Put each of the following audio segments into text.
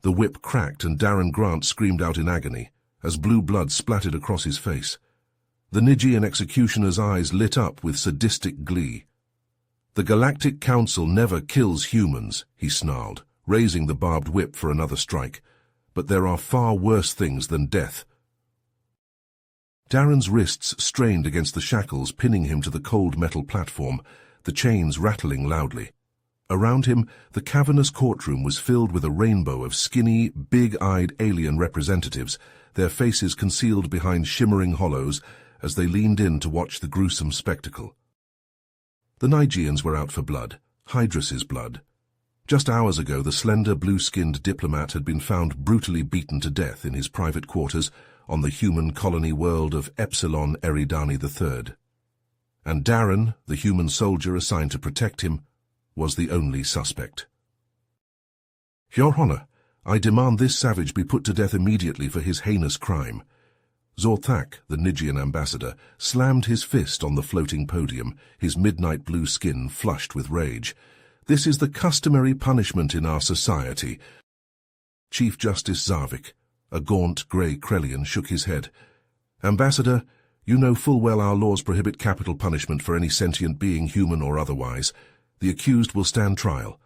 The whip cracked and Darren Grant screamed out in agony as blue blood splattered across his face. The Nigian executioner's eyes lit up with sadistic glee. "The Galactic Council never kills humans," he snarled, raising the barbed whip for another strike. "But there are far worse things than death." Darren's wrists strained against the shackles pinning him to the cold metal platform, the chains rattling loudly. Around him, the cavernous courtroom was filled with a rainbow of skinny, big-eyed alien representatives, their faces concealed behind shimmering hollows as they leaned in to watch the gruesome spectacle. The Nigians were out for blood, Hydrus's blood. Just hours ago, the slender, blue-skinned diplomat had been found brutally beaten to death in his private quarters on the human colony world of Epsilon Eridani III. And Darren, the human soldier assigned to protect him, was the only suspect. "Your Honor, I demand this savage be put to death immediately for his heinous crime." Zorthak, the Nigian ambassador, slammed his fist on the floating podium, his midnight blue skin flushed with rage. "This is the customary punishment in our society." Chief Justice Zarvik, a gaunt, grey Krellian, shook his head. "Ambassador, you know full well our laws prohibit capital punishment for any sentient being, human or otherwise. The accused will stand trial.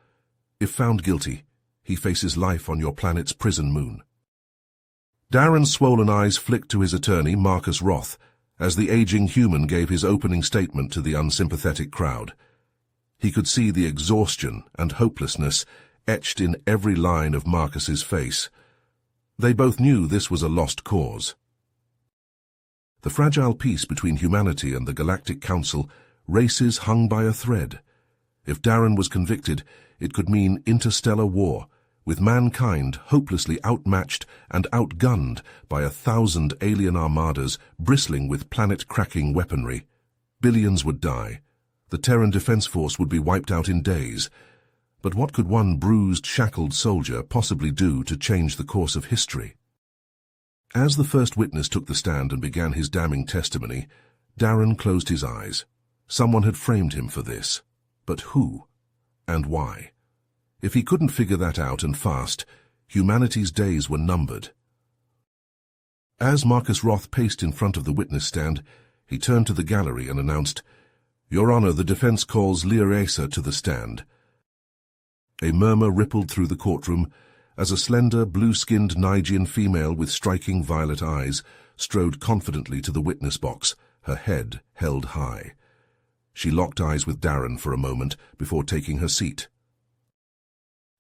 If found guilty, he faces life on your planet's prison moon." Darren's swollen eyes flicked to his attorney, Marcus Roth, as the aging human gave his opening statement to the unsympathetic crowd. He could see the exhaustion and hopelessness etched in every line of Marcus's face. They both knew this was a lost cause. The fragile peace between humanity and the Galactic Council, races hung by a thread. If Darren was convicted, it could mean interstellar war, with mankind hopelessly outmatched and outgunned by 1,000 alien armadas bristling with planet-cracking weaponry. Billions would die. The Terran Defense Force would be wiped out in days. But what could one bruised, shackled soldier possibly do to change the course of history? As the first witness took the stand and began his damning testimony, Darren closed his eyes. Someone had framed him for this. But who? And why? If he couldn't figure that out, and fast, humanity's days were numbered. As Marcus Roth paced in front of the witness stand, he turned to the gallery and announced, "Your Honor, the defense calls Lear Asa to the stand." A murmur rippled through the courtroom as a slender, blue-skinned Nigian female with striking violet eyes strode confidently to the witness box, her head held high. She locked eyes with Darren for a moment before taking her seat.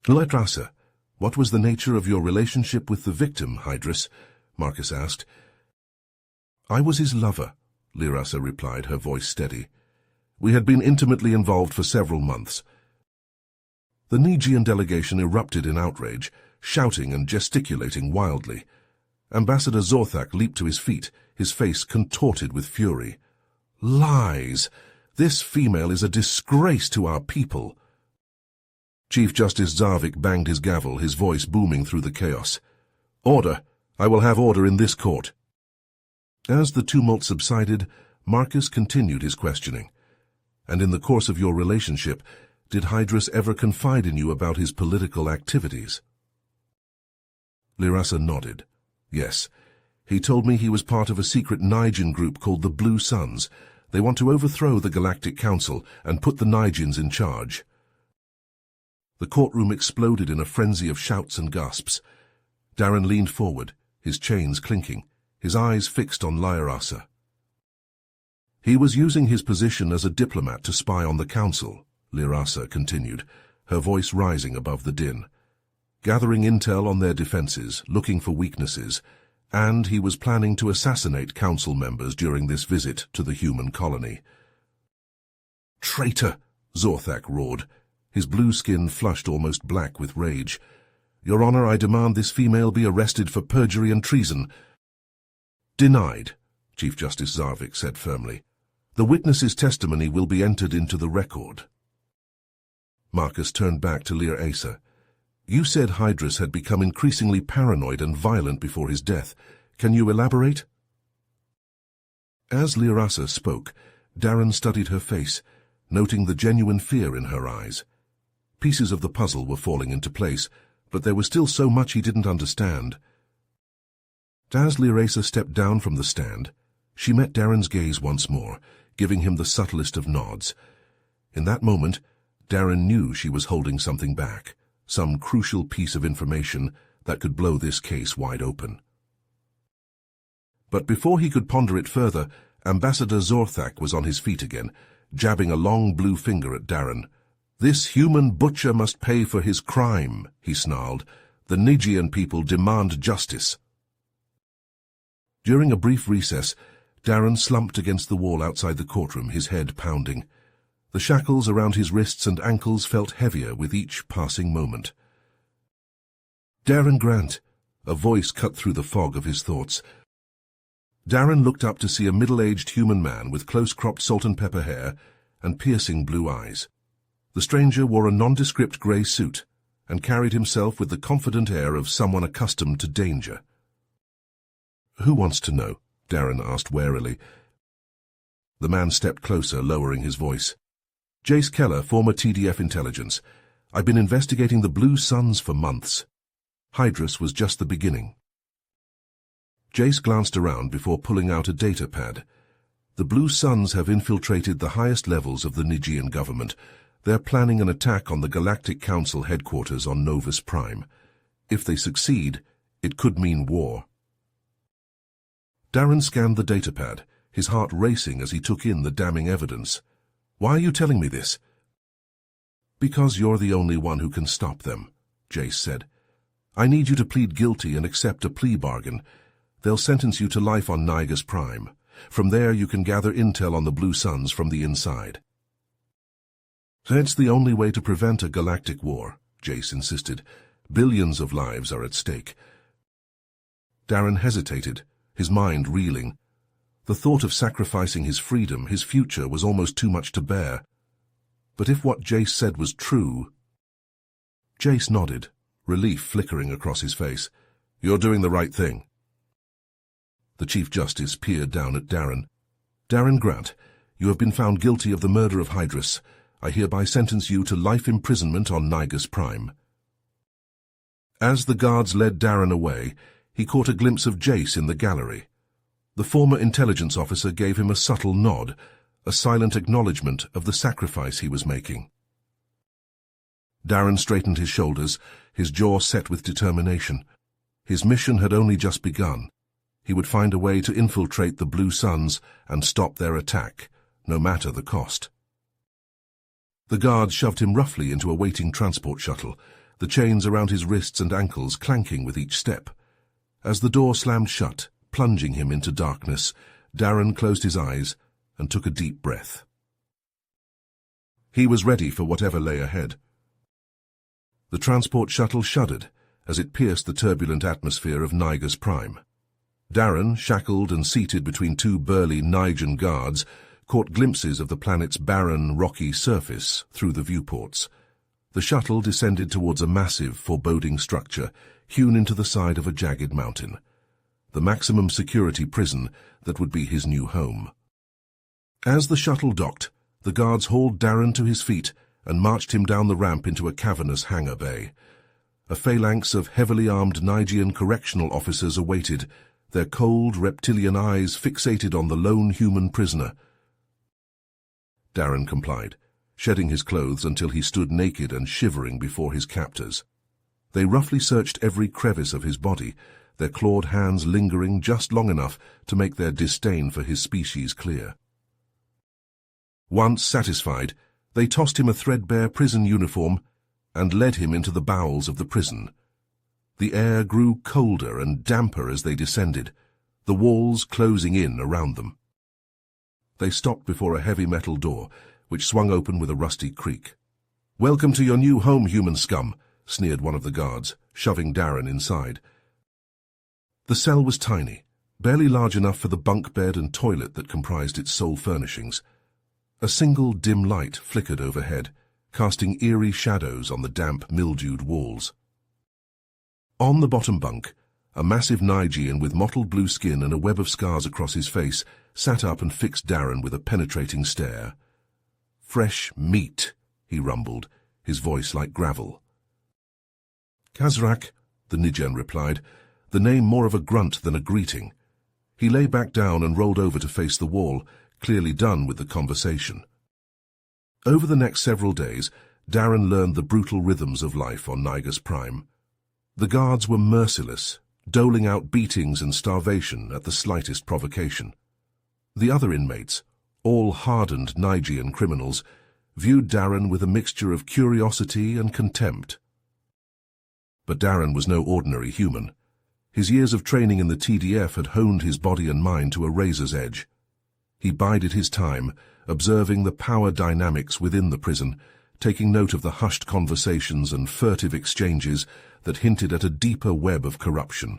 "Lear Asa, what was the nature of your relationship with the victim, Hydrus?" Marcus asked. "I was his lover," Lear Asa replied, her voice steady. "We had been intimately involved for several months." The Nigian delegation erupted in outrage, shouting and gesticulating wildly. Ambassador Zorthak leaped to his feet, his face contorted with fury. "Lies! This female is a disgrace to our people." Chief Justice Zarvik banged his gavel, his voice booming through the chaos. "Order! I will have order in this court." As the tumult subsided, Marcus continued his questioning. "And in the course of your relationship, did Hydrus ever confide in you about his political activities?" Lear Asa nodded. "Yes. He told me he was part of a secret Nigian group called the Blue Suns. They want to overthrow the Galactic Council and put the Nigians in charge." The courtroom exploded in a frenzy of shouts and gasps. Darren leaned forward, his chains clinking, his eyes fixed on Lear Asa. "He was using his position as a diplomat to spy on the Council," Lear Asa continued, her voice rising above the din. "Gathering intel on their defenses, looking for weaknesses, and he was planning to assassinate Council members during this visit to the human colony." "Traitor!" Zorthak roared. His blue skin flushed almost black with rage. "Your Honor, I demand this female be arrested for perjury and treason." "Denied," Chief Justice Zarvik said firmly. "The witness's testimony will be entered into the record." Marcus turned back to Lear Asa. "You said Hydrus had become increasingly paranoid and violent before his death. Can you elaborate?" As Lear Asa spoke, Darren studied her face, noting the genuine fear in her eyes. Pieces of the puzzle were falling into place, but there was still so much he didn't understand. As Lyraisa stepped down from the stand, she met Darren's gaze once more, giving him the subtlest of nods. In that moment, Darren knew she was holding something back, some crucial piece of information that could blow this case wide open. But before he could ponder it further, Ambassador Zorthak was on his feet again, jabbing a long blue finger at Darren. "This human butcher must pay for his crime," he snarled. "The Nigian people demand justice." During a brief recess, Darren slumped against the wall outside the courtroom, his head pounding. The shackles around his wrists and ankles felt heavier with each passing moment. "Darren Grant," a voice cut through the fog of his thoughts. Darren looked up to see a middle-aged human man with close-cropped salt-and-pepper hair and piercing blue eyes. The stranger wore a nondescript grey suit and carried himself with the confident air of someone accustomed to danger. "Who wants to know?" Darren asked warily. The man stepped closer, lowering his voice. "Jace Keller, former TDF intelligence. I've been investigating the Blue Suns for months. Hydrus was just the beginning." Jace glanced around before pulling out a data pad. "The Blue Suns have infiltrated the highest levels of the Nigian government. They're planning an attack on the Galactic Council headquarters on Novus Prime. If they succeed, it could mean war." Darren scanned the datapad, his heart racing as he took in the damning evidence. "Why are you telling me this?" "Because you're the only one who can stop them," Jace said. "I need you to plead guilty and accept a plea bargain. They'll sentence you to life on Nigus Prime. From there you can gather intel on the Blue Suns from the inside." "That's the only way to prevent a galactic war," Jace insisted. "Billions of lives are at stake." Darren hesitated, his mind reeling. The thought of sacrificing his freedom, his future, was almost too much to bear. But if what Jace said was true... Jace nodded, relief flickering across his face. "You're doing the right thing." The Chief Justice peered down at Darren. "Darren Grant, you have been found guilty of the murder of Hydrus. I hereby sentence you to life imprisonment on Nigus Prime." As the guards led Darren away, he caught a glimpse of Jace in the gallery. The former intelligence officer gave him a subtle nod, a silent acknowledgement of the sacrifice he was making. Darren straightened his shoulders, his jaw set with determination. His mission had only just begun. He would find a way to infiltrate the Blue Suns and stop their attack, no matter the cost. The guards shoved him roughly into a waiting transport shuttle, the chains around his wrists and ankles clanking with each step. As the door slammed shut, plunging him into darkness, Darren closed his eyes and took a deep breath. He was ready for whatever lay ahead. The transport shuttle shuddered as it pierced the turbulent atmosphere of Nigus Prime. Darren, shackled and seated between two burly Nigan guards, caught glimpses of the planet's barren, rocky surface through the viewports. The shuttle descended towards a massive, foreboding structure hewn into the side of a jagged mountain. The maximum security prison that would be his new home. As the shuttle docked, the guards hauled Darren to his feet and marched him down the ramp into a cavernous hangar bay. A phalanx of heavily armed Nigian correctional officers awaited, their cold, reptilian eyes fixated on the lone human prisoner. Darren complied, shedding his clothes until he stood naked and shivering before his captors. They roughly searched every crevice of his body, their clawed hands lingering just long enough to make their disdain for his species clear. Once satisfied, they tossed him a threadbare prison uniform and led him into the bowels of the prison. The air grew colder and damper as they descended, the walls closing in around them. They stopped before a heavy metal door, which swung open with a rusty creak. "Welcome to your new home, human scum," sneered one of the guards, shoving Darren inside. The cell was tiny, barely large enough for the bunk bed and toilet that comprised its sole furnishings. A single dim light flickered overhead, casting eerie shadows on the damp, mildewed walls. On the bottom bunk, a massive Nigian with mottled blue skin and a web of scars across his face sat up and fixed Darren with a penetrating stare. "Fresh meat," he rumbled, his voice like gravel. "Kazrak," the Nigen replied, the name more of a grunt than a greeting. He lay back down and rolled over to face the wall, clearly done with the conversation. Over the next several days, Darren learned the brutal rhythms of life on Nigus Prime. The guards were merciless, doling out beatings and starvation at the slightest provocation. The other inmates, all hardened Nigian criminals, viewed Darren with a mixture of curiosity and contempt. But Darren was no ordinary human. His years of training in the TDF had honed his body and mind to a razor's edge. He bided his time, observing the power dynamics within the prison, taking note of the hushed conversations and furtive exchanges that hinted at a deeper web of corruption.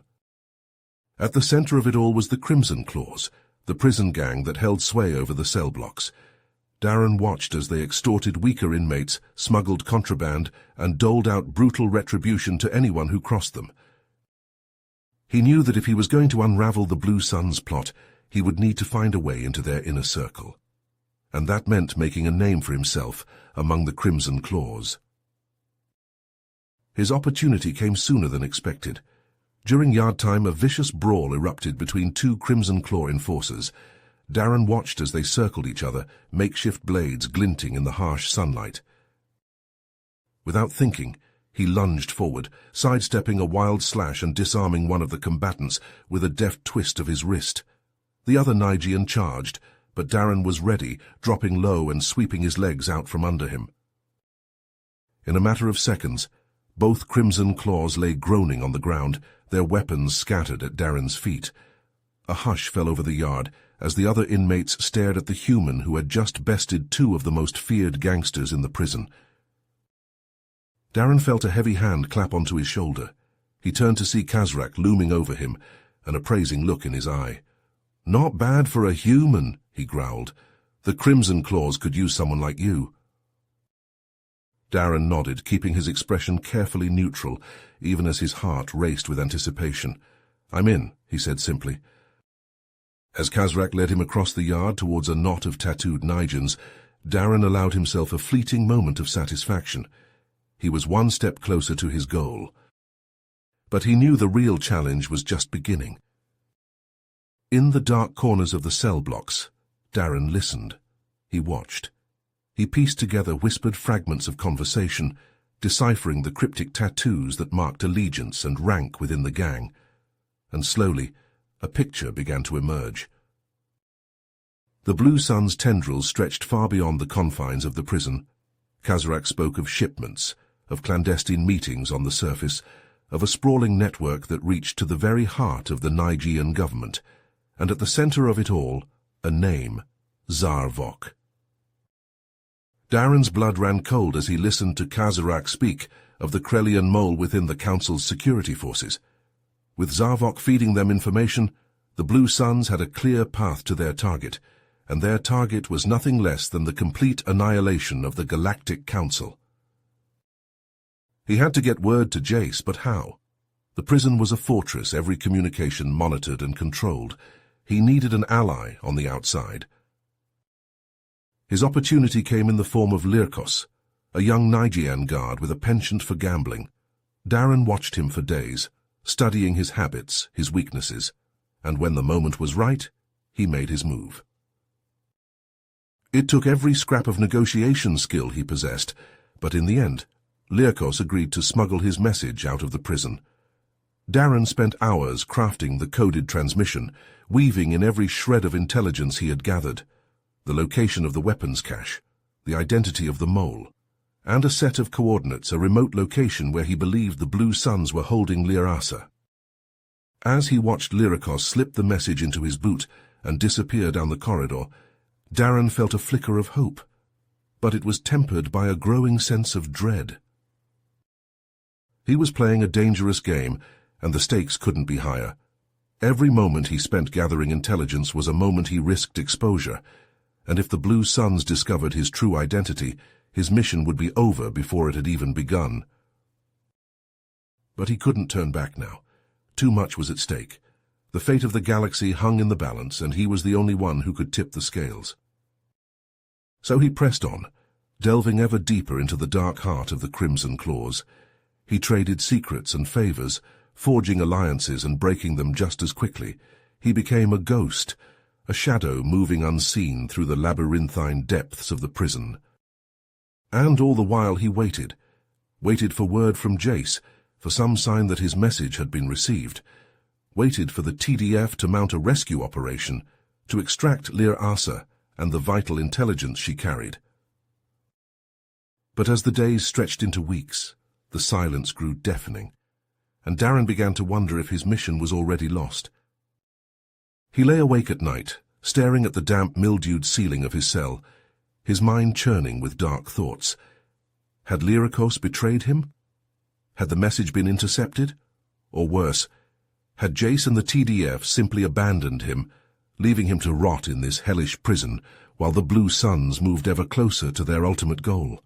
At the center of it all was the Crimson Claws, the prison gang that held sway over the cell blocks. Darren watched as they extorted weaker inmates, smuggled contraband, and doled out brutal retribution to anyone who crossed them. He knew that if he was going to unravel the Blue Suns plot, he would need to find a way into their inner circle. And that meant making a name for himself among the Crimson Claws. His opportunity came sooner than expected. During yard time, a vicious brawl erupted between two Crimson Claw enforcers. Darren watched as they circled each other, makeshift blades glinting in the harsh sunlight. Without thinking, he lunged forward, sidestepping a wild slash and disarming one of the combatants with a deft twist of his wrist. The other Nigian charged, but Darren was ready, dropping low and sweeping his legs out from under him. In a matter of seconds, both Crimson Claws lay groaning on the ground, their weapons scattered at Darren's feet. A hush fell over the yard as the other inmates stared at the human who had just bested two of the most feared gangsters in the prison. Darren felt a heavy hand clap onto his shoulder. He turned to see Kazrak looming over him, an appraising look in his eye. "Not bad for a human," he growled. "The Crimson Claws could use someone like you." Darren nodded, keeping his expression carefully neutral, even as his heart raced with anticipation. "I'm in," he said simply. As Kazrak led him across the yard towards a knot of tattooed Nigians, Darren allowed himself a fleeting moment of satisfaction. He was one step closer to his goal. But he knew the real challenge was just beginning. In the dark corners of the cell blocks, Darren listened. He watched. He pieced together whispered fragments of conversation, deciphering the cryptic tattoos that marked allegiance and rank within the gang. And slowly, a picture began to emerge. The Blue Sun's tendrils stretched far beyond the confines of the prison. Kazrak spoke of shipments, of clandestine meetings on the surface, of a sprawling network that reached to the very heart of the Nigian government, and at the center of it all, a name, Zarvok. Darren's blood ran cold as he listened to Kazrak speak of the Krelian mole within the Council's security forces. With Zarvok feeding them information, the Blue Suns had a clear path to their target, and their target was nothing less than the complete annihilation of the Galactic Council. He had to get word to Jace, but how? The prison was a fortress, every communication monitored and controlled. He needed an ally on the outside. His opportunity came in the form of Lyrkos, a young Nigian guard with a penchant for gambling. Darren watched him for days, studying his habits, his weaknesses, and when the moment was right, he made his move. It took every scrap of negotiation skill he possessed, but in the end, Lyrkos agreed to smuggle his message out of the prison. Darren spent hours crafting the coded transmission, weaving in every shred of intelligence he had gathered, the location of the weapons cache, the identity of the mole, and a set of coordinates, a remote location where he believed the Blue Suns were holding Lyrasa. As he watched Lyrkos slip the message into his boot and disappear down the corridor, Darren felt a flicker of hope, but it was tempered by a growing sense of dread. He was playing a dangerous game, and the stakes couldn't be higher. Every moment he spent gathering intelligence was a moment he risked exposure, and if the Blue Suns discovered his true identity, his mission would be over before it had even begun. But he couldn't turn back now. Too much was at stake. The fate of the galaxy hung in the balance, and he was the only one who could tip the scales. So he pressed on, delving ever deeper into the dark heart of the Crimson Claws. He traded secrets and favors, forging alliances and breaking them just as quickly. He became a ghost, a shadow moving unseen through the labyrinthine depths of the prison. And all the while he waited for word from Jace, for some sign that his message had been received, waited for the TDF to mount a rescue operation to extract Lir Asa and the vital intelligence she carried. But as the days stretched into weeks, the silence grew deafening, and Darren began to wonder if his mission was already lost. He lay awake at night, staring at the damp, mildewed ceiling of his cell, his mind churning with dark thoughts. Had Lyricos betrayed him? Had the message been intercepted? Or worse, had Jace and the TDF simply abandoned him, leaving him to rot in this hellish prison while the Blue Suns moved ever closer to their ultimate goal?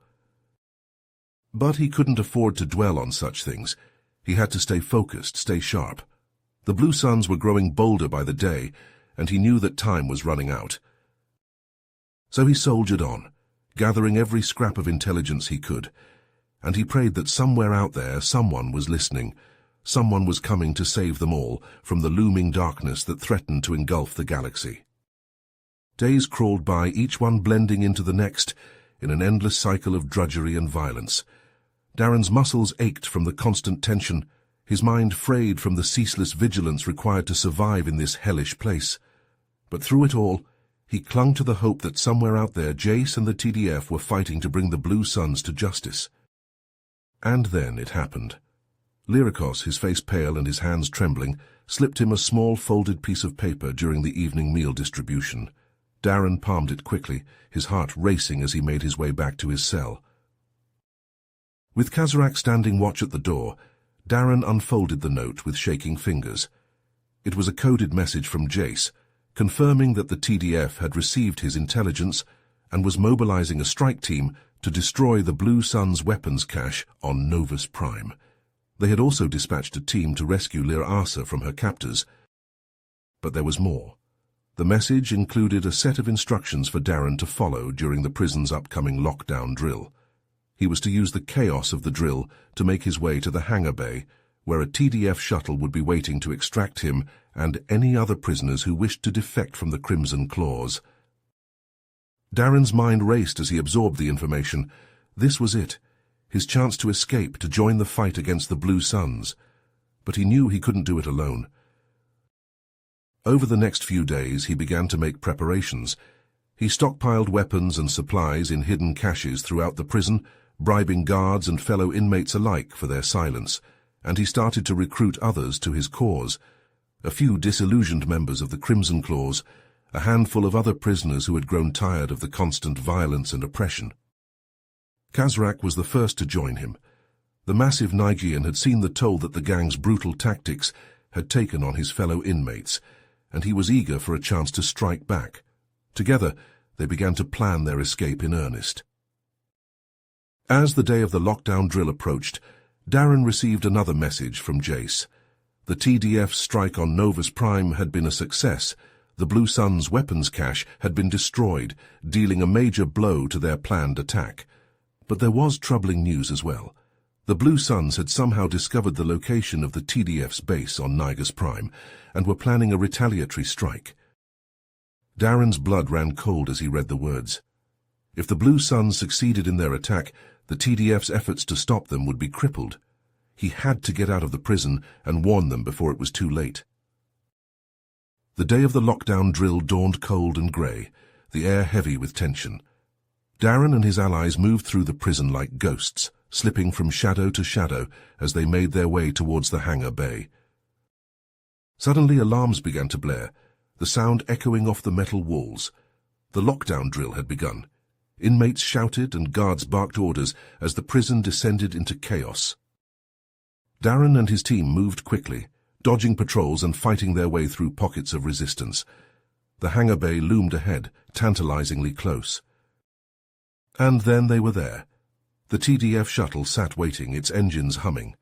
But he couldn't afford to dwell on such things. He had to stay focused, stay sharp. The Blue Suns were growing bolder by the day, and he knew that time was running out. So he soldiered on, gathering every scrap of intelligence he could, and he prayed that somewhere out there someone was listening, someone was coming to save them all from the looming darkness that threatened to engulf the galaxy. Days crawled by, each one blending into the next, in an endless cycle of drudgery and violence. Darren's muscles ached from the constant tension, his mind frayed from the ceaseless vigilance required to survive in this hellish place. But through it all, he clung to the hope that somewhere out there Jace and the TDF were fighting to bring the Blue Suns to justice. And then it happened. Lyricos, his face pale and his hands trembling, slipped him a small folded piece of paper during the evening meal distribution. Darren palmed it quickly, his heart racing as he made his way back to his cell. With Kazarak standing watch at the door, Darren unfolded the note with shaking fingers. It was a coded message from Jace, confirming that the TDF had received his intelligence and was mobilizing a strike team to destroy the Blue Suns weapons cache on Novus Prime. They had also dispatched a team to rescue Lir Asa from her captors. But there was more. The message included a set of instructions for Darren to follow during the prison's upcoming lockdown drill. He was to use the chaos of the drill to make his way to the hangar bay, where a TDF shuttle would be waiting to extract him and any other prisoners who wished to defect from the Crimson Claws. Darren's mind raced as he absorbed the information. This was it, his chance to escape, to join the fight against the Blue Suns. But he knew he couldn't do it alone. Over the next few days, he began to make preparations. He stockpiled weapons and supplies in hidden caches throughout the prison, bribing guards and fellow inmates alike for their silence, and he started to recruit others to his cause. A few disillusioned members of the Crimson Claws, a handful of other prisoners who had grown tired of the constant violence and oppression. Kazarak was the first to join him. The massive Nigian had seen the toll that the gang's brutal tactics had taken on his fellow inmates, and he was eager for a chance to strike back. Together, they began to plan their escape in earnest. As the day of the lockdown drill approached, Darren received another message from Jace. The TDF's strike on Novus Prime had been a success. The Blue Suns' weapons cache had been destroyed, dealing a major blow to their planned attack. But there was troubling news as well. The Blue Suns had somehow discovered the location of the TDF's base on Novus Prime and were planning a retaliatory strike. Darren's blood ran cold as he read the words. If the Blue Suns succeeded in their attack, the TDF's efforts to stop them would be crippled. He had to get out of the prison and warn them before it was too late. The day of the lockdown drill dawned cold and grey, the air heavy with tension. Darren and his allies moved through the prison like ghosts, slipping from shadow to shadow as they made their way towards the hangar bay. Suddenly alarms began to blare, the sound echoing off the metal walls. The lockdown drill had begun. Inmates shouted and guards barked orders as the prison descended into chaos. Darren and his team moved quickly, dodging patrols and fighting their way through pockets of resistance. The hangar bay loomed ahead, tantalizingly close. And then they were there. The TDF shuttle sat waiting, its engines humming.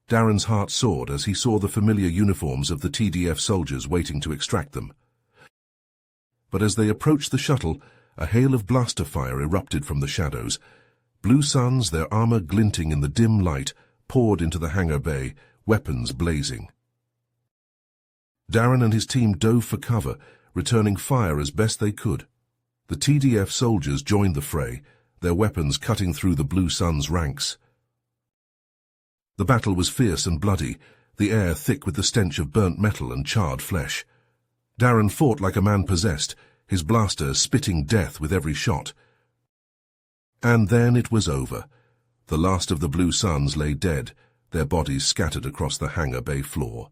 Darren's heart soared as he saw the familiar uniforms of the TDF soldiers waiting to extract them. But as they approached the shuttle, a hail of blaster fire erupted from the shadows. Blue Suns, their armor glinting in the dim light, poured into the hangar bay, weapons blazing. Darren and his team dove for cover, returning fire as best they could. The TDF soldiers joined the fray, their weapons cutting through the Blue Sun's ranks. The battle was fierce and bloody, the air thick with the stench of burnt metal and charred flesh. Darren fought like a man possessed, his blaster spitting death with every shot. And then it was over. The last of the Blue Suns lay dead, their bodies scattered across the hangar bay floor.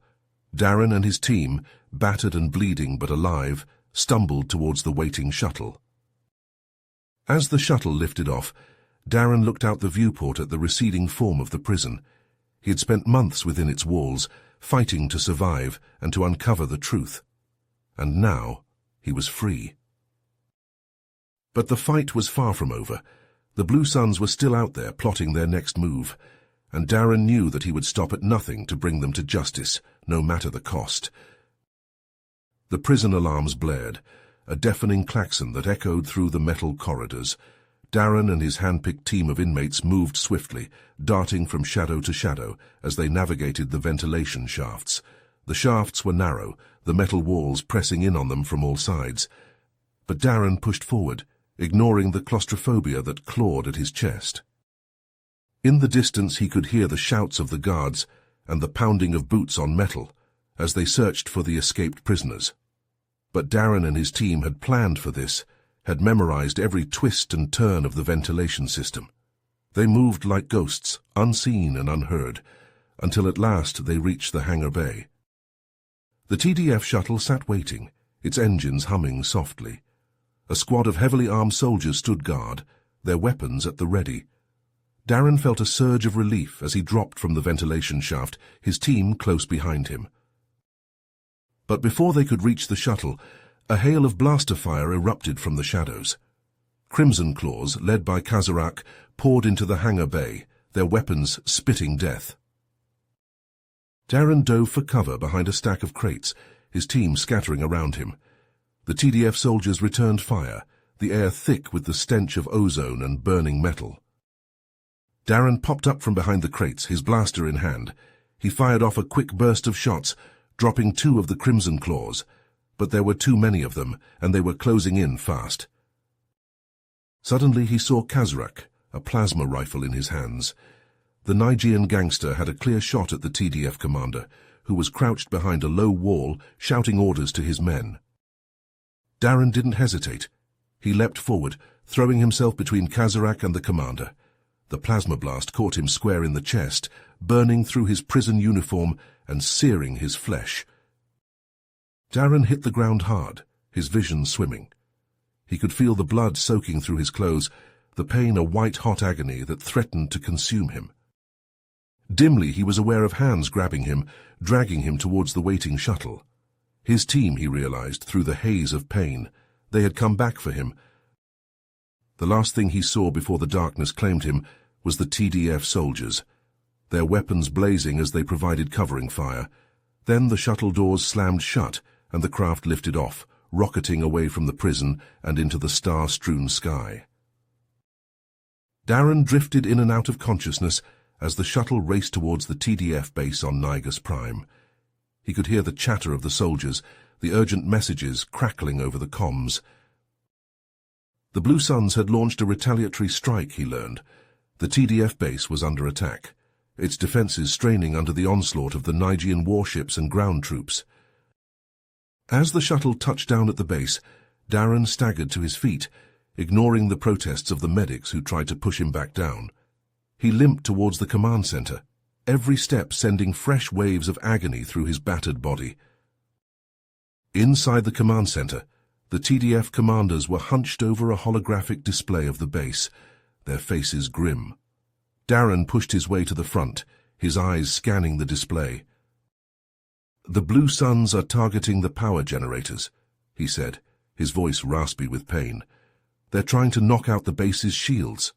Darren and his team, battered and bleeding but alive, stumbled towards the waiting shuttle. As the shuttle lifted off, Darren looked out the viewport at the receding form of the prison. He had spent months within its walls, fighting to survive and to uncover the truth. And now he was free. But the fight was far from over. The Blue Suns were still out there plotting their next move, and Darren knew that he would stop at nothing to bring them to justice, no matter the cost. The prison alarms blared, a deafening klaxon that echoed through the metal corridors. Darren and his hand-picked team of inmates moved swiftly, darting from shadow to shadow as they navigated the ventilation shafts. The shafts were narrow, the metal walls pressing in on them from all sides. But Darren pushed forward, ignoring the claustrophobia that clawed at his chest. In the distance he could hear the shouts of the guards and the pounding of boots on metal as they searched for the escaped prisoners. But Darren and his team had planned for this, had memorized every twist and turn of the ventilation system. They moved like ghosts, unseen and unheard, until at last they reached the hangar bay. The TDF shuttle sat waiting, its engines humming softly. A squad of heavily armed soldiers stood guard, their weapons at the ready. Darren felt a surge of relief as he dropped from the ventilation shaft, his team close behind him. But before they could reach the shuttle, a hail of blaster fire erupted from the shadows. Crimson Claws, led by Kazarak, poured into the hangar bay, their weapons spitting death. Darren dove for cover behind a stack of crates, his team scattering around him. The TDF soldiers returned fire, the air thick with the stench of ozone and burning metal. Darren popped up from behind the crates, his blaster in hand. He fired off a quick burst of shots, dropping 2 of the Crimson Claws, but there were too many of them, and they were closing in fast. Suddenly he saw Kazarak, a plasma rifle in his hands. The Nigerian gangster had a clear shot at the TDF commander, who was crouched behind a low wall, shouting orders to his men. Darren didn't hesitate. He leapt forward, throwing himself between Kazarak and the commander. The plasma blast caught him square in the chest, burning through his prison uniform and searing his flesh. Darren hit the ground hard, his vision swimming. He could feel the blood soaking through his clothes, the pain a white-hot agony that threatened to consume him. Dimly he was aware of hands grabbing him, dragging him towards the waiting shuttle. His team, he realized, through the haze of pain. They had come back for him. The last thing he saw before the darkness claimed him was the TDF soldiers, their weapons blazing as they provided covering fire. Then the shuttle doors slammed shut, and the craft lifted off, rocketing away from the prison and into the star-strewn sky. Darren drifted in and out of consciousness as the shuttle raced towards the TDF base on Nigus Prime. He could hear the chatter of the soldiers, the urgent messages crackling over the comms. The Blue Suns had launched a retaliatory strike, he learned. The TDF base was under attack, its defenses straining under the onslaught of the Nigerian warships and ground troops. As the shuttle touched down at the base, Darren staggered to his feet, ignoring the protests of the medics who tried to push him back down. He limped towards the command center, every step sending fresh waves of agony through his battered body. Inside the command center, the TDF commanders were hunched over a holographic display of the base, their faces grim. Darren pushed his way to the front, his eyes scanning the display. "The Blue Suns are targeting the power generators," he said, his voice raspy with pain. "They're trying to knock out the base's shields."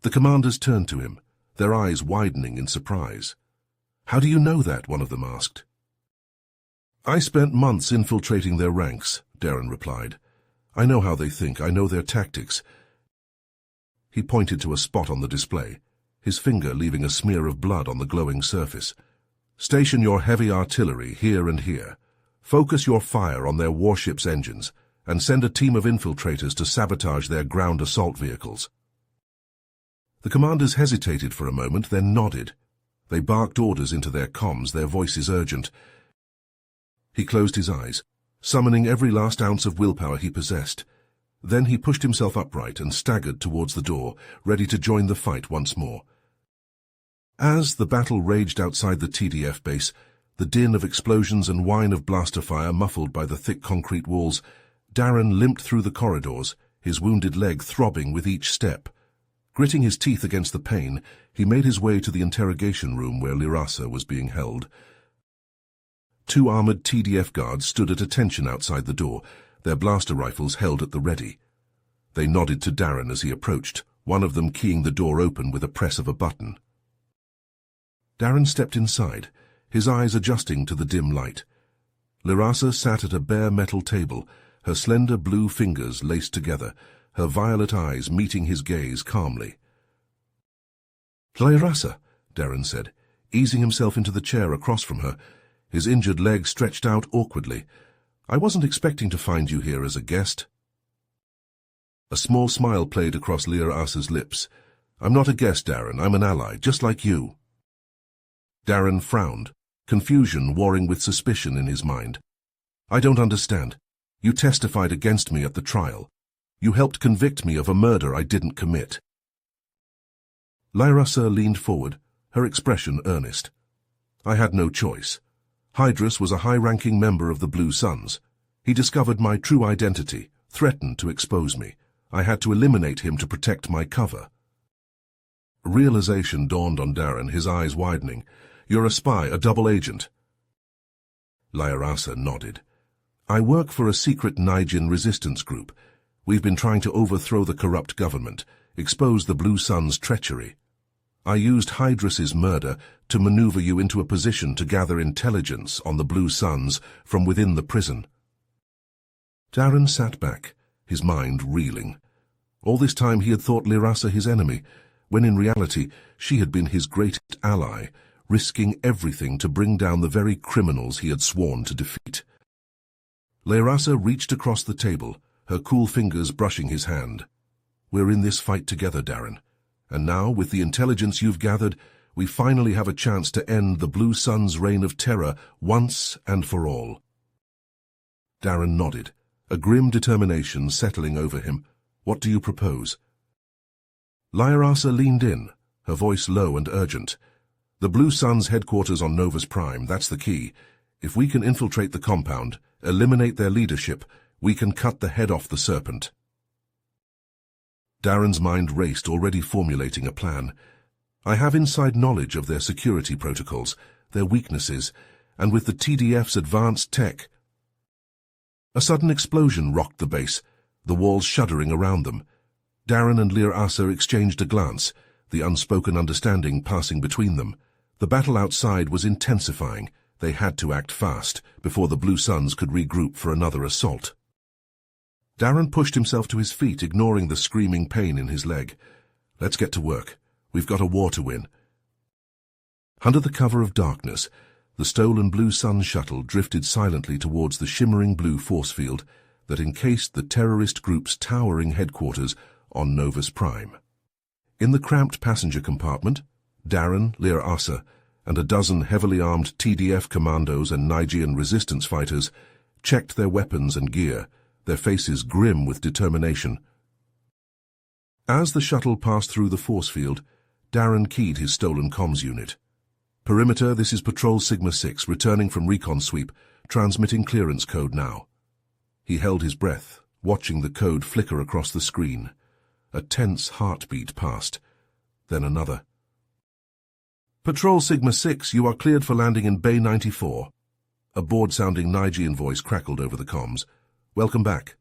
The commanders turned to him, their eyes widening in surprise. "How do you know that?" one of them asked. "I spent months infiltrating their ranks," Darren replied. "I know how they think, I know their tactics." He pointed to a spot on the display. his finger leaving a smear of blood on the glowing surface. "Station your heavy artillery here and here. Focus your fire on their warships' engines, and send a team of infiltrators to sabotage their ground assault vehicles." The commanders hesitated for a moment, then nodded. They barked orders into their comms, their voices urgent. He closed his eyes, summoning every last ounce of willpower he possessed. Then he pushed himself upright and staggered towards the door, ready to join the fight once more. As the battle raged outside the TDF base, the din of explosions and whine of blaster fire muffled by the thick concrete walls, Darren limped through the corridors, his wounded leg throbbing with each step. Gritting his teeth against the pain, he made his way to the interrogation room where Lirasa was being held. 2 armored TDF guards stood at attention outside the door, their blaster rifles held at the ready. They nodded to Darren as he approached, one of them keying the door open with a press of a button. Darren stepped inside, his eyes adjusting to the dim light. Lirasa sat at a bare metal table, her slender blue fingers laced together, her violet eyes meeting his gaze calmly. "Lirasa," Darren said, easing himself into the chair across from her, his injured leg stretched out awkwardly. "I wasn't expecting to find you here as a guest." A small smile played across Lirasa's lips. "I'm not a guest, Darren. I'm an ally, just like you." Darren frowned, confusion warring with suspicion in his mind. "I don't understand. You testified against me at the trial. You helped convict me of a murder I didn't commit." Lirasa leaned forward, her expression earnest. "I had no choice. Hydrus was a high-ranking member of the Blue Suns. He discovered my true identity, threatened to expose me. I had to eliminate him to protect my cover." Realization dawned on Darren, his eyes widening. "You're a spy, a double agent." Lirasa nodded. "I work for a secret Nigerian resistance group. We've been trying to overthrow the corrupt government, expose the Blue Suns' treachery. I used Hydrus's murder to maneuver you into a position to gather intelligence on the Blue Suns from within the prison." Darren sat back, his mind reeling. All this time he had thought Lirasa his enemy, when in reality she had been his greatest ally, risking everything to bring down the very criminals he had sworn to defeat. Lirasa reached across the table, her cool fingers brushing his hand. "We're in this fight together, Darren. And now, with the intelligence you've gathered, we finally have a chance to end the Blue Suns' reign of terror once and for all." Darren nodded, a grim determination settling over him. "What do you propose?" Lirasa leaned in, her voice low and urgent. "The Blue Suns' headquarters on Novus Prime, that's the key. If we can infiltrate the compound, eliminate their leadership, we can cut the head off the serpent." Darren's mind raced, already formulating a plan. "I have inside knowledge of their security protocols, their weaknesses, and with the TDF's advanced tech." A sudden explosion rocked the base, the walls shuddering around them. Darren and Lirasa exchanged a glance, the unspoken understanding passing between them. The battle outside was intensifying. They had to act fast, before the Blue Suns could regroup for another assault. Darren pushed himself to his feet, ignoring the screaming pain in his leg. "Let's get to work. We've got a war to win." Under the cover of darkness, the stolen Blue Sun shuttle drifted silently towards the shimmering blue force field that encased the terrorist group's towering headquarters on Novus Prime. In the cramped passenger compartment, Darren, Lirasa, and a dozen heavily armed TDF commandos and Nigerian resistance fighters checked their weapons and gear, their faces grim with determination. As the shuttle passed through the force field, Darren keyed his stolen comms unit. "Perimeter, this is Patrol Sigma 6, returning from recon sweep, transmitting clearance code now." He held his breath, watching the code flicker across the screen. A tense heartbeat passed, then another. "Patrol Sigma 6, you are cleared for landing in Bay 94. A bored-sounding Nigerian voice crackled over the comms. "Welcome back."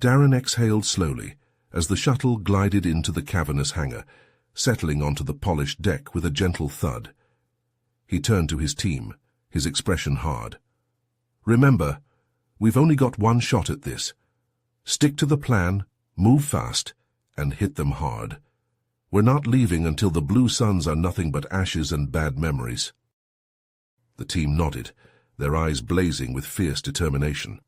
Darren exhaled slowly as the shuttle glided into the cavernous hangar, settling onto the polished deck with a gentle thud. He turned to his team, his expression hard. "Remember, we've only got one shot at this. Stick to the plan, move fast, and hit them hard. We're not leaving until the blue suns are nothing but ashes and bad memories. The team nodded, their eyes blazing with fierce determination.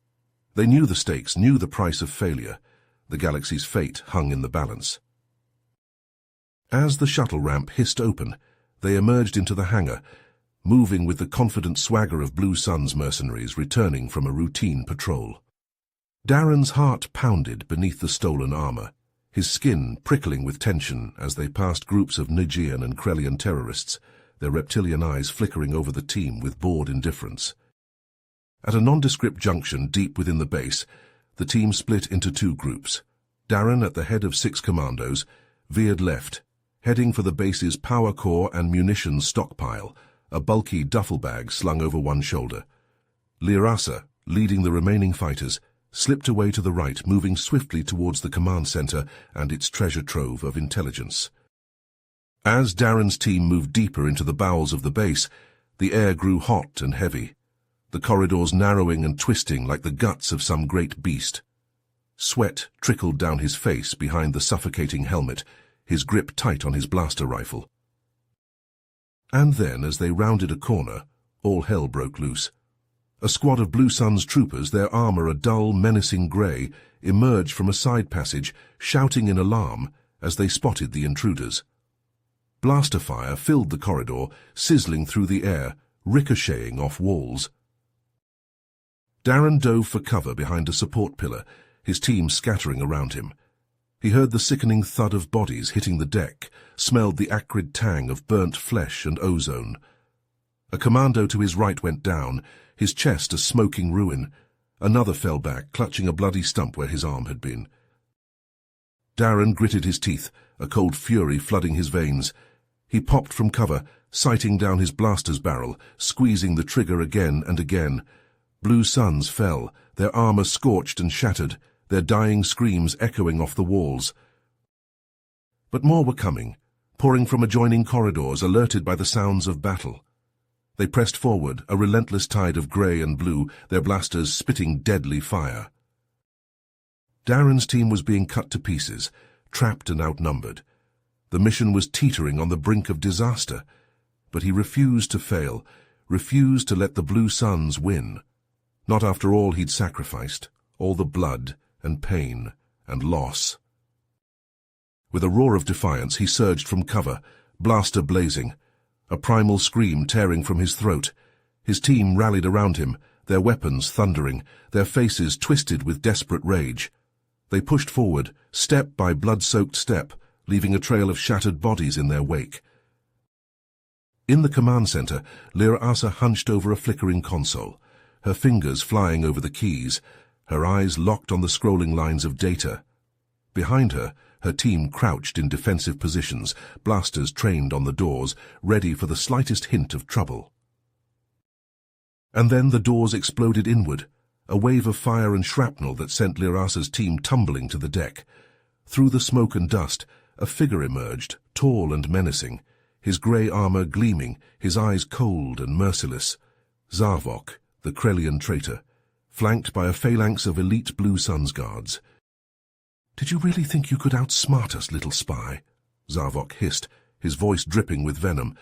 They knew the stakes, knew the price of failure. The galaxy's fate hung in the balance. As the shuttle ramp hissed open, they emerged into the hangar, moving with the confident swagger of Blue Sun's mercenaries returning from a routine patrol. Darren's heart pounded beneath the stolen armor, his skin prickling with tension as they passed groups of Nigian and Krellian terrorists, their reptilian eyes flickering over the team with bored indifference. At a nondescript junction deep within the base, the team split into two groups. Darren, at the head of 6 commandos, veered left, heading for the base's power core and munitions stockpile, a bulky duffel bag slung over one shoulder. Lyraza, leading the remaining fighters, slipped away to the right, moving swiftly towards the command center and its treasure trove of intelligence. As Darren's team moved deeper into the bowels of the base, the air grew hot and heavy, the corridors narrowing and twisting like the guts of some great beast. Sweat trickled down his face behind the suffocating helmet, his grip tight on his blaster rifle. And then, as they rounded a corner, all hell broke loose. A squad of Blue Sun's troopers, their armor a dull, menacing grey, emerged from a side passage, shouting in alarm as they spotted the intruders. Blaster fire filled the corridor, sizzling through the air, ricocheting off walls. Darren dove for cover behind a support pillar, his team scattering around him. He heard the sickening thud of bodies hitting the deck, smelled the acrid tang of burnt flesh and ozone. A commando to his right went down, his chest a smoking ruin. Another fell back, clutching a bloody stump where his arm had been. Darren gritted his teeth, a cold fury flooding his veins. He popped from cover, sighting down his blaster's barrel, squeezing the trigger again and again. Blue Suns fell, their armor scorched and shattered, their dying screams echoing off the walls. But more were coming, pouring from adjoining corridors, alerted by the sounds of battle. They pressed forward, a relentless tide of grey and blue, their blasters spitting deadly fire. Darren's team was being cut to pieces, trapped and outnumbered. The mission was teetering on the brink of disaster, but he refused to fail, refused to let the Blue Suns win. Not after all he'd sacrificed, all the blood and pain and loss. With a roar of defiance, he surged from cover, blaster blazing, a primal scream tearing from his throat. His team rallied around him, their weapons thundering, their faces twisted with desperate rage. They pushed forward, step by blood-soaked step, leaving a trail of shattered bodies in their wake. In the command center, Lyraza hunched over a flickering console, her fingers flying over the keys, her eyes locked on the scrolling lines of data. Behind her, her team crouched in defensive positions, blasters trained on the doors, ready for the slightest hint of trouble. And then the doors exploded inward, a wave of fire and shrapnel that sent Lyraza's team tumbling to the deck. Through the smoke and dust, a figure emerged, tall and menacing, his grey armor gleaming, his eyes cold and merciless. Zavok, the Krellian traitor, flanked by a phalanx of elite Blue Suns guards. "Did you really think you could outsmart us, little spy?" Zavok hissed, his voice dripping with venom.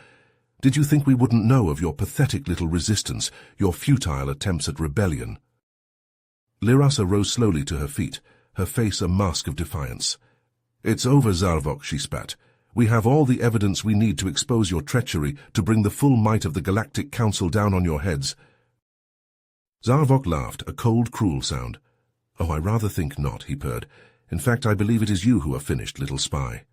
"Did you think we wouldn't know of your pathetic little resistance, your futile attempts at rebellion?" Lyraza rose slowly to her feet, her face a mask of defiance. "It's over, Zavok," she spat. "We have all the evidence we need to expose your treachery, to bring the full might of the Galactic Council down on your heads." Zavok laughed, a cold, cruel sound. "Oh, I rather think not," he purred. "In fact, I believe it is you who are finished, little spy."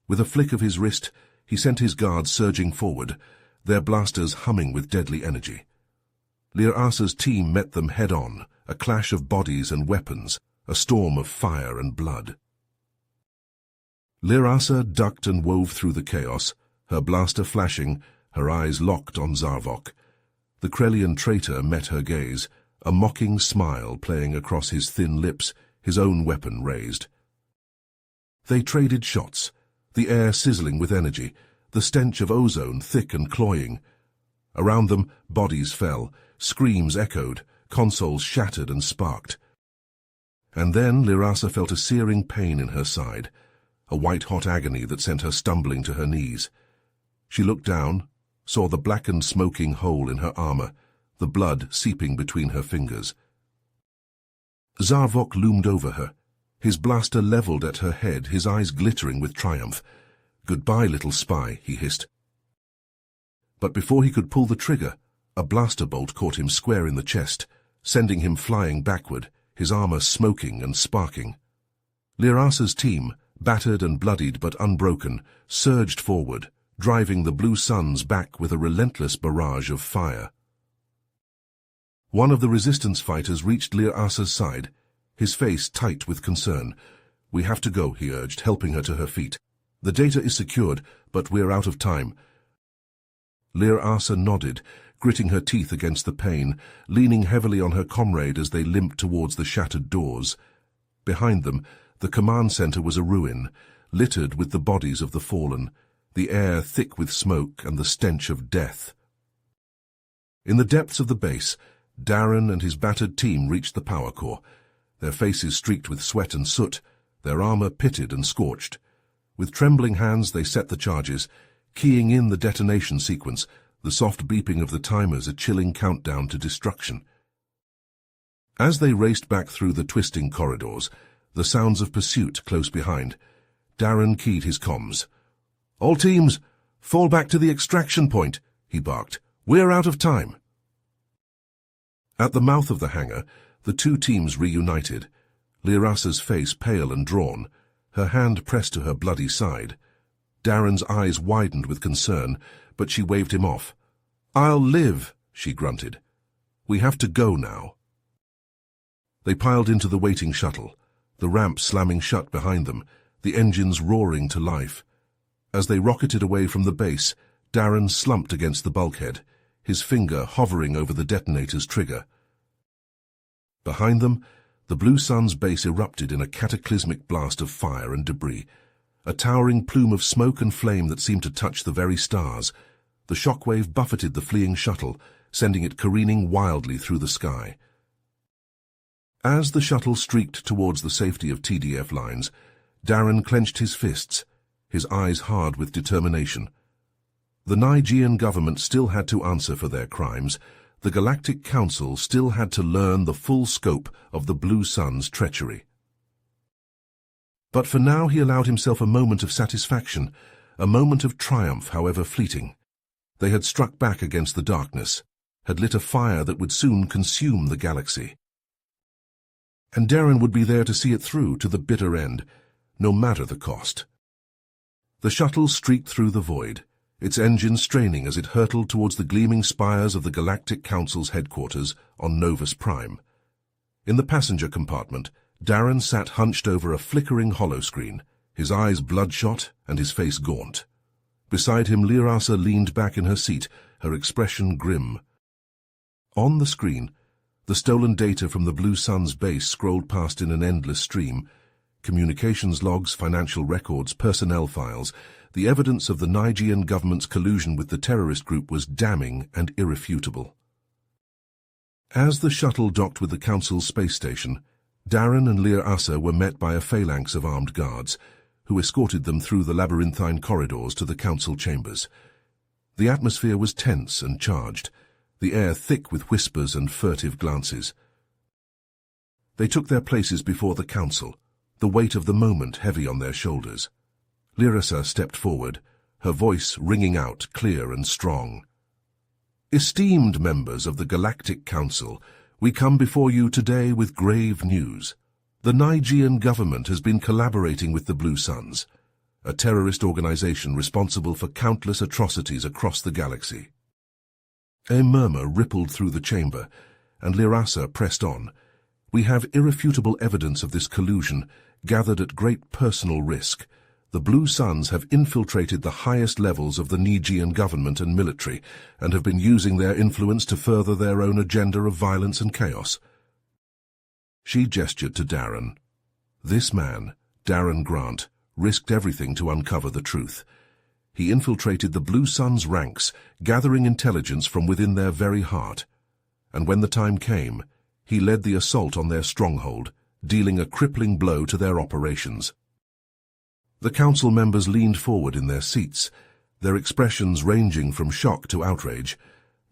With a flick of his wrist, he sent his guards surging forward, their blasters humming with deadly energy. Lyraza's team met them head-on, a clash of bodies and weapons, a storm of fire and blood. Lyraza ducked and wove through the chaos, her blaster flashing, her eyes locked on Zavok. The Krellian traitor met her gaze, a mocking smile playing across his thin lips, his own weapon raised. They traded shots, the air sizzling with energy, the stench of ozone thick and cloying. Around them, bodies fell, screams echoed, consoles shattered and sparked. And then Lyraza felt a searing pain in her side, a white-hot agony that sent her stumbling to her knees. She looked down, saw the blackened, smoking hole in her armor, the blood seeping between her fingers. Zavok loomed over her, his blaster leveled at her head, his eyes glittering with triumph. "Goodbye, little spy," he hissed. But before he could pull the trigger, a blaster bolt caught him square in the chest, sending him flying backward, his armor smoking and sparking. Lyrasa's team, battered and bloodied but unbroken, surged forward, driving the Blue Suns back with a relentless barrage of fire. One of the resistance fighters reached Lyrasa's side, his face tight with concern. "We have to go," he urged, helping her to her feet. "The data is secured, but we're out of time." Lyrasa nodded, gritting her teeth against the pain, leaning heavily on her comrade as they limped towards the shattered doors. Behind them, the command center was a ruin, littered with the bodies of the fallen, the air thick with smoke and the stench of death. In the depths of the base, Darren and his battered team reached the power core, their faces streaked with sweat and soot, their armor pitted and scorched. With trembling hands they set the charges, keying in the detonation sequence, the soft beeping of the timers a chilling countdown to destruction. As they raced back through the twisting corridors, the sounds of pursuit close behind, Darren keyed his comms. "All teams, fall back to the extraction point," he barked. "We're out of time." At the mouth of the hangar, the two teams reunited, Lyrasa's face pale and drawn, her hand pressed to her bloody side. Darren's eyes widened with concern, but she waved him off. "I'll live," she grunted. "We have to go now." They piled into the waiting shuttle, the ramp slamming shut behind them, the engines roaring to life. As they rocketed away from the base, Darren slumped against the bulkhead, his finger hovering over the detonator's trigger. Behind them, the Blue Sun's base erupted in a cataclysmic blast of fire and debris, a towering plume of smoke and flame that seemed to touch the very stars. The shockwave buffeted the fleeing shuttle, sending it careening wildly through the sky. As the shuttle streaked towards the safety of TDF lines, Darren clenched his fists, his eyes hard with determination. The Nigean government still had to answer for their crimes. The Galactic Council still had to learn the full scope of the Blue Sun's treachery. But for now he allowed himself a moment of satisfaction, a moment of triumph, however fleeting. They had struck back against the darkness, had lit a fire that would soon consume the galaxy. And Darren would be there to see it through to the bitter end, no matter the cost. The shuttle streaked through the void, its engine straining as it hurtled towards the gleaming spires of the Galactic Council's headquarters on Novus Prime. In the passenger compartment, Darren sat hunched over a flickering holoscreen, his eyes bloodshot and his face gaunt. Beside him, Lyrasa leaned back in her seat, her expression grim. On the screen, the stolen data from the Blue Sun's base scrolled past in an endless stream. Communications logs, financial records, personnel files. The evidence of the Nigean government's collusion with the terrorist group was damning and irrefutable. As the shuttle docked with the Council's space station, Darren and Lyrasa were met by a phalanx of armed guards, who escorted them through the labyrinthine corridors to the Council chambers. The atmosphere was tense and charged, the air thick with whispers and furtive glances. They took their places before the Council, the weight of the moment heavy on their shoulders. Lyrasa stepped forward, her voice ringing out clear and strong. "Esteemed members of the Galactic Council, we come before you today with grave news. The Nigean government has been collaborating with the Blue Suns, a terrorist organization responsible for countless atrocities across the galaxy." A murmur rippled through the chamber, and Lyrasa pressed on. "We have irrefutable evidence of this collusion, gathered at great personal risk. The Blue Suns have infiltrated the highest levels of the Nigean government and military, and have been using their influence to further their own agenda of violence and chaos." She gestured to Darren. This man, Darren Grant, risked everything to uncover the truth. He infiltrated the Blue Sun's ranks, gathering intelligence from within their very heart. And when the time came, he led the assault on their stronghold, dealing a crippling blow to their operations. The council members leaned forward in their seats, their expressions ranging from shock to outrage.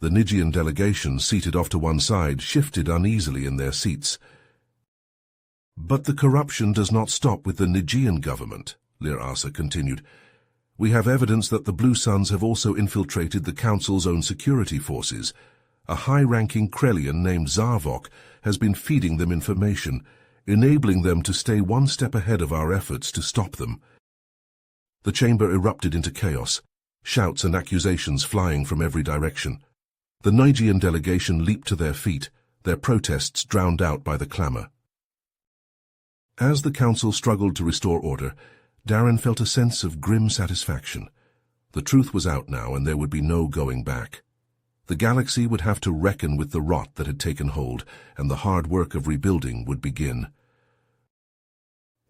The Nigian delegation, seated off to one side, shifted uneasily in their seats. "But the corruption does not stop with the Nigian government," Lir-Asa continued. "We have evidence that the Blue Suns have also infiltrated the Council's own security forces. A high-ranking Krellian named Zarvok has been feeding them information, enabling them to stay one step ahead of our efforts to stop them." The chamber erupted into chaos, shouts and accusations flying from every direction. The Nigian delegation leaped to their feet, their protests drowned out by the clamor. As the council struggled to restore order, Darren felt a sense of grim satisfaction. The truth was out now, and there would be no going back. The galaxy would have to reckon with the rot that had taken hold, and the hard work of rebuilding would begin.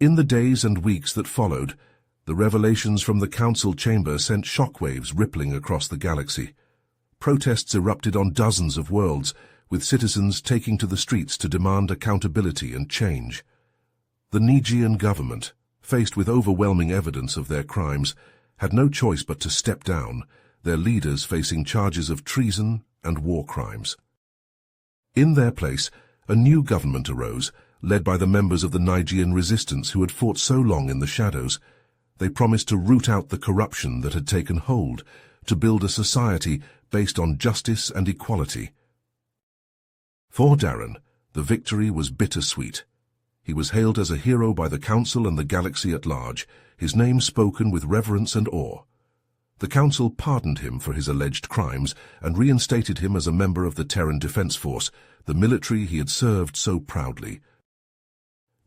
In the days and weeks that followed, the revelations from the council chamber sent shockwaves rippling across the galaxy. Protests erupted on dozens of worlds, with citizens taking to the streets to demand accountability and change. The Nigian government, faced with overwhelming evidence of their crimes, had no choice but to step down, their leaders facing charges of treason and war crimes. In their place, a new government arose, led by the members of the Nigian resistance who had fought so long in the shadows. They promised to root out the corruption that had taken hold, to build a society based on justice and equality. For Darren, the victory was bittersweet. He was hailed as a hero by the Council and the galaxy at large, his name spoken with reverence and awe. The Council pardoned him for his alleged crimes and reinstated him as a member of the Terran Defense Force, the military he had served so proudly.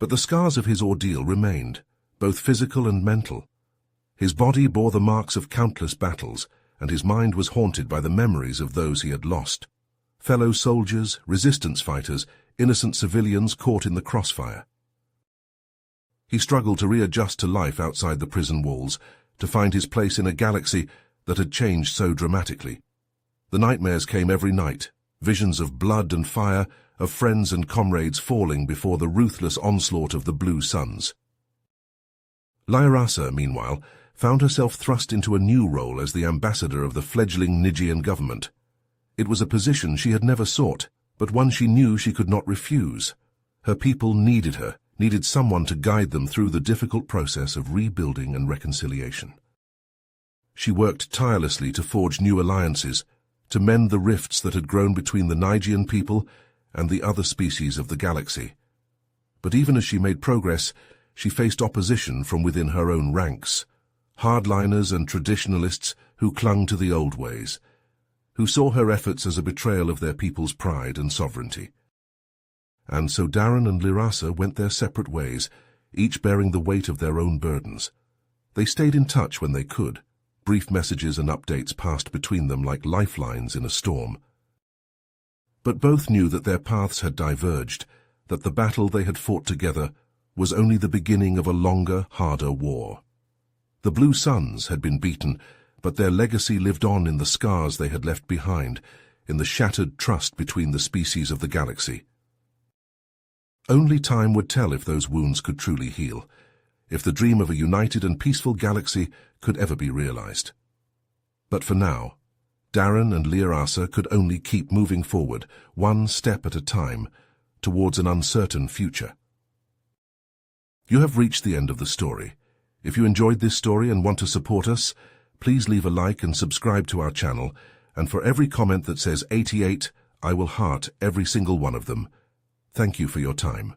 But the scars of his ordeal remained, both physical and mental. His body bore the marks of countless battles, and his mind was haunted by the memories of those he had lost. Fellow soldiers, resistance fighters, innocent civilians caught in the crossfire. He struggled to readjust to life outside the prison walls, to find his place in a galaxy that had changed so dramatically. The nightmares came every night, visions of blood and fire, of friends and comrades falling before the ruthless onslaught of the Blue Suns. Lir-Asa, meanwhile, found herself thrust into a new role as the ambassador of the fledgling Nigian government. It was a position she had never sought, but one she knew she could not refuse. Her people needed her, needed someone to guide them through the difficult process of rebuilding and reconciliation. She worked tirelessly to forge new alliances, to mend the rifts that had grown between the Nigian people and the other species of the galaxy. But even as she made progress, she faced opposition from within her own ranks. Hardliners and traditionalists who clung to the old ways, who saw her efforts as a betrayal of their people's pride and sovereignty. And so Darren and Lir-Asa went their separate ways, each bearing the weight of their own burdens. They stayed in touch when they could. Brief messages and updates passed between them like lifelines in a storm. But both knew that their paths had diverged, that the battle they had fought together was only the beginning of a longer, harder war. The Blue Suns had been beaten, but their legacy lived on in the scars they had left behind, in the shattered trust between the species of the galaxy. Only time would tell if those wounds could truly heal, if the dream of a united and peaceful galaxy could ever be realized. But for now, Darren and Lir-Asa could only keep moving forward, one step at a time, towards an uncertain future. You have reached the end of the story. If you enjoyed this story and want to support us, please leave a like and subscribe to our channel, and for every comment that says 88, I will heart every single one of them. Thank you for your time.